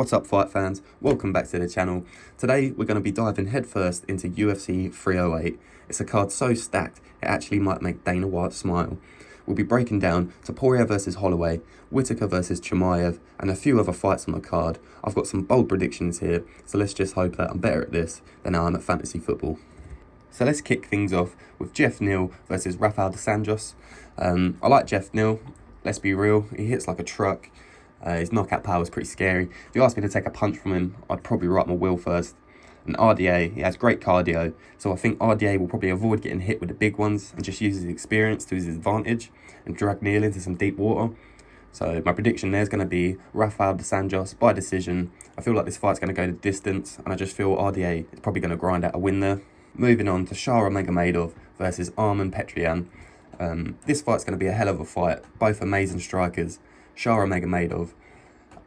What's up, fight fans? Welcome back to the channel. Today we're going to be diving headfirst into UFC 308. It's a card so stacked it actually might make Dana White smile. We'll be breaking down Topuria versus Holloway, Whittaker versus Chimaev, and a few other fights on the card. I've got some bold predictions here, so let's just hope that I'm better at this than I am at fantasy football. So let's kick things off with Geoff Neal versus Rafael dos Anjos. I like Geoff Neal. Let's be real, he hits like a truck. His knockout power is pretty scary. If you asked me to take a punch from him, I'd probably write my will first. And RDA, he has great cardio, so I think RDA will probably avoid getting hit with the big ones and just use his experience to his advantage and drag Neal into some deep water. So my prediction there is going to be Rafael dos Anjos by decision. I feel like this fight's going to go the distance, and I just feel RDA is probably going to grind out a win there. Moving on to Shara versus Petrosyan. This fight's going to be a hell of a fight. Both amazing strikers. Shara,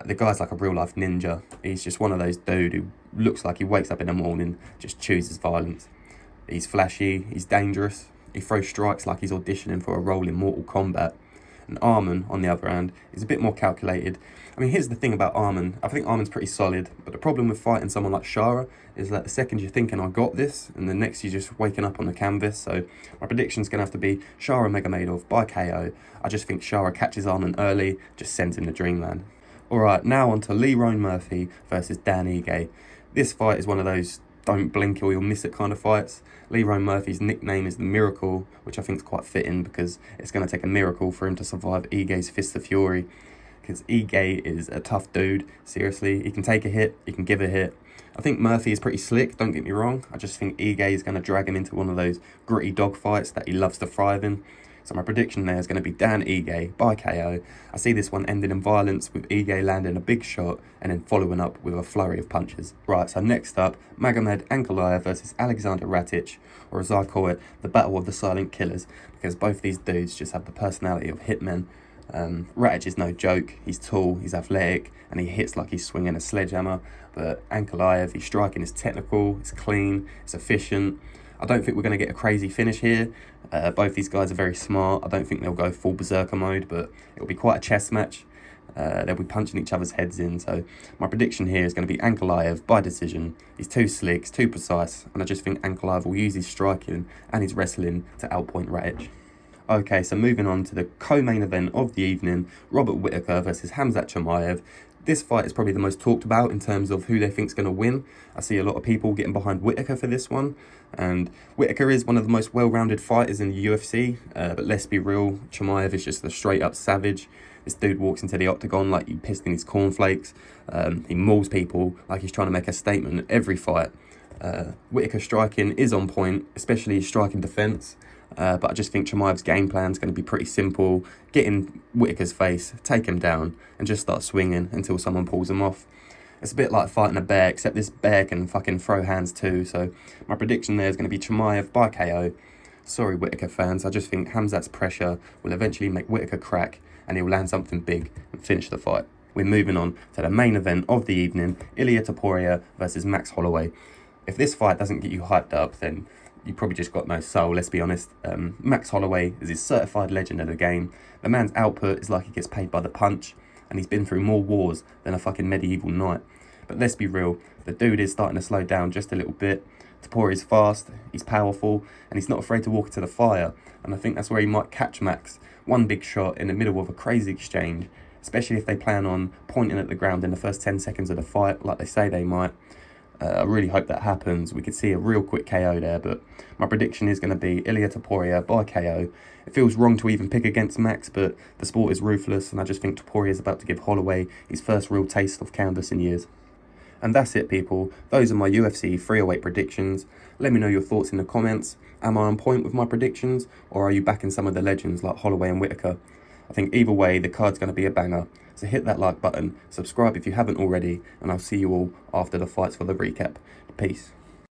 the guy's like a real life ninja. He's just one of those dude who looks like he wakes up in the morning, just chooses violence. He's flashy, he's dangerous, he throws strikes like he's auditioning for a role in Mortal Kombat. And Arman, on the other hand, is a bit more calculated. I mean, here's the thing about Arman. I think Arman's pretty solid, but the problem with fighting someone like Shara is that the second you're thinking, I got this, and the next you're just waking up on the canvas. So my prediction's going to have to be Shara by KO. I just think Shara catches Arman early, just sends him to dreamland. Alright, now on to Lerone Murphy versus Dan Ige. This fight is one of those don't blink or you'll miss it kind of fights. Lerone Murphy's nickname is the Miracle, which I think is quite fitting because it's going to take a miracle for him to survive Ige's Fist of Fury. Because Ige is a tough dude, seriously. He can take a hit, he can give a hit. I think Murphy is pretty slick, don't get me wrong. I just think Ige is going to drag him into one of those gritty dog fights that he loves to thrive in. So my prediction there is going to be Dan Ige by KO. I see this one ending in violence with Ige landing a big shot and then following up with a flurry of punches. Right, so next up, Ankalaev versus Alexander Rakic, or as I call it, the battle of the silent killers, because both these dudes just have the personality of hitmen. Rakic is no joke. He's tall, he's athletic, and he hits like he's swinging a sledgehammer. But Ankalaev, his striking is technical, it's clean, it's efficient. I don't think we're going to get a crazy finish here. Both these guys are very smart. I don't think they'll go full berserker mode, but it'll be quite a chess match. They'll be punching each other's heads in. So my prediction here is going to be Ankalaev by decision. He's too slick, he's too precise, and I just think Ankalaev will use his striking and his wrestling to outpoint Rakic. Okay, so moving on to the co-main event of the evening, Whittaker versus Chimaev. This fight is probably the most talked about in terms of who they think's going to win. I see a lot of people getting behind Whittaker for this one. And Whittaker is one of the most well-rounded fighters in the UFC. But let's be real, Chimaev is just a straight-up savage. This dude walks into the octagon like he pissed in his cornflakes. He mauls people like he's trying to make a statement at every fight. Whittaker's striking is on point, especially his striking defence. But I just think Chimaev's game plan is going to be pretty simple. Get in Whittaker's face, take him down, and just start swinging until someone pulls him off. It's a bit like fighting a bear, except this bear can fucking throw hands too. So my prediction there is going to be Chimaev by KO. Sorry, Whittaker fans, I just think Khamzat's pressure will eventually make Whittaker crack, and he'll land something big and finish the fight. We're moving on to the main event of the evening, Topuria versus Max Holloway. If this fight doesn't get you hyped up, then you probably just got no soul, let's be honest. Max Holloway is his certified legend of the game. The man's output is like he gets paid by the punch, and he's been through more wars than a fucking medieval knight. But let's be real, the dude is starting to slow down just a little bit. Topuria's fast, he's powerful, and he's not afraid to walk into the fire. And I think that's where he might catch Max. One big shot in the middle of a crazy exchange, especially if they plan on pointing at the ground in the first 10 seconds of the fight, like they say they might. I really hope that happens. We could see a real quick KO there, but my prediction is going to be Topuria by KO. It feels wrong to even pick against Max, but the sport is ruthless, and I just think Topuria is about to give Holloway his first real taste of canvas in years. And that's it, people. Those are my UFC 308 predictions. Let me know your thoughts in the comments. Am I on point with my predictions, or are you backing some of the legends like Holloway and Whittaker? I think either way, the card's going to be a banger. So hit that like button, subscribe if you haven't already, and I'll see you all after the fights for the recap. Peace.